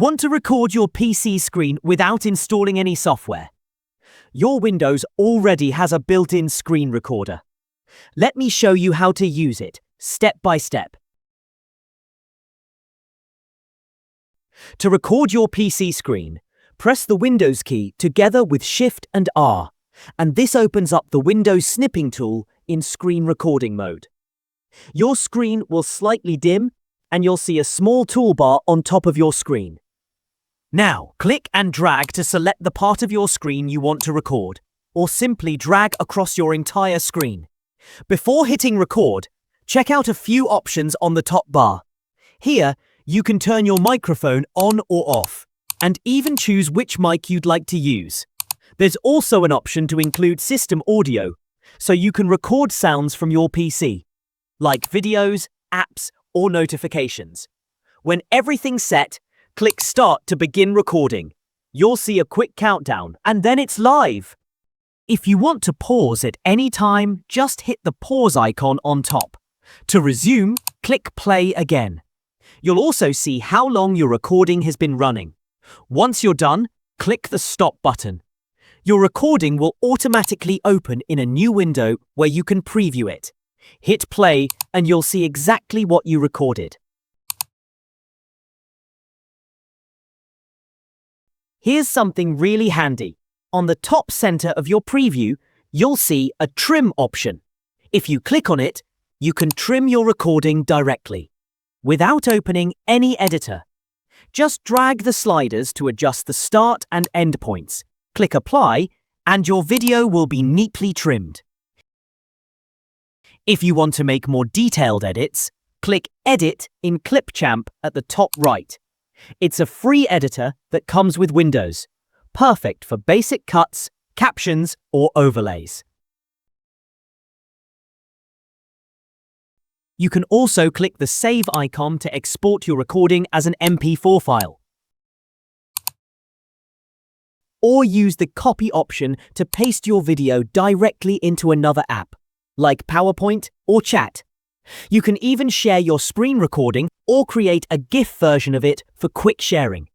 Want to record your PC screen without installing any software? Your Windows already has a built-in screen recorder. Let me show you how to use it, step by step. To record your PC screen, press the Windows key together with Shift and R, and this opens up the Windows Snipping tool in screen recording mode. Your screen will slightly dim, and you'll see a small toolbar on top of your screen. Now, click and drag to select the part of your screen you want to record, or simply drag across your entire screen. Before hitting record, check out a few options on the top bar. Here, you can turn your microphone on or off, and even choose which mic you'd like to use. There's also an option to include system audio, so you can record sounds from your PC, like videos, apps, or notifications. When everything's set, click Start to begin recording. You'll see a quick countdown, and then it's live. If you want to pause at any time, just hit the pause icon on top. To resume, click Play again. You'll also see how long your recording has been running. Once you're done, click the Stop button. Your recording will automatically open in a new window where you can preview it. Hit play and you'll see exactly what you recorded. Here's something really handy. On the top center of your preview, you'll see a trim option. If you click on it, you can trim your recording directly, without opening any editor. Just drag the sliders to adjust the start and end points. Click Apply, and your video will be neatly trimmed. If you want to make more detailed edits, click Edit in Clipchamp at the top right. It's a free editor that comes with Windows, perfect for basic cuts, captions, or overlays. You can also click the Save icon to export your recording as an MP4 file. Or use the Copy option to paste your video directly into another app, like PowerPoint or Chat. You can even share your screen recording or create a GIF version of it for quick sharing.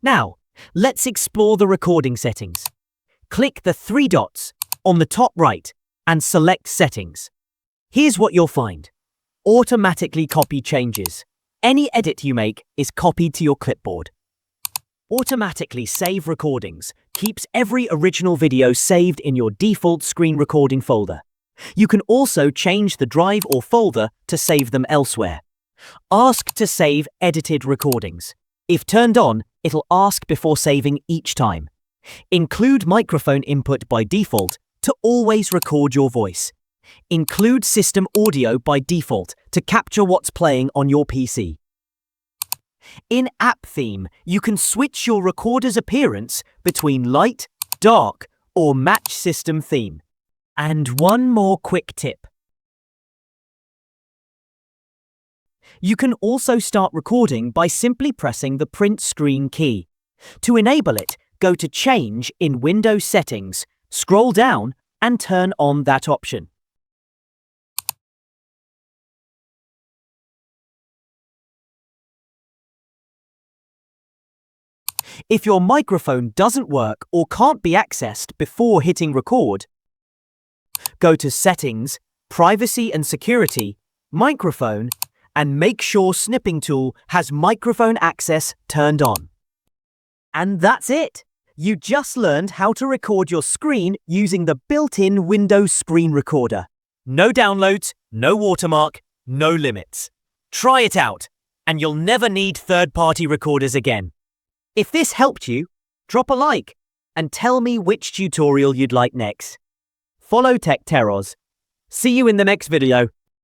Now, let's explore the recording settings. Click the three dots on the top right and select Settings. Here's what you'll find. Automatically copy changes. Any edit you make is copied to your clipboard. Automatically save recordings keeps every original video saved in your default screen recording folder. You can also change the drive or folder to save them elsewhere. Ask to save edited recordings. If turned on, it'll ask before saving each time. Include microphone input by default to always record your voice. Include system audio by default to capture what's playing on your PC. In App Theme, you can switch your recorder's appearance between light, dark, or match system theme. And one more quick tip. You can also start recording by simply pressing the Print Screen key. To enable it, go to Change in Windows Settings, scroll down, and turn on that option. If your microphone doesn't work or can't be accessed before hitting record, go to Settings, Privacy and Security, Microphone, and make sure Snipping tool has microphone access turned on. And that's it! You just learned how to record your screen using the built-in Windows screen recorder. No downloads, no watermark, no limits. Try it out, and you'll never need third-party recorders again. If this helped you, drop a like and tell me which tutorial you'd like next. Follow Tech Terrors. See you in the next video.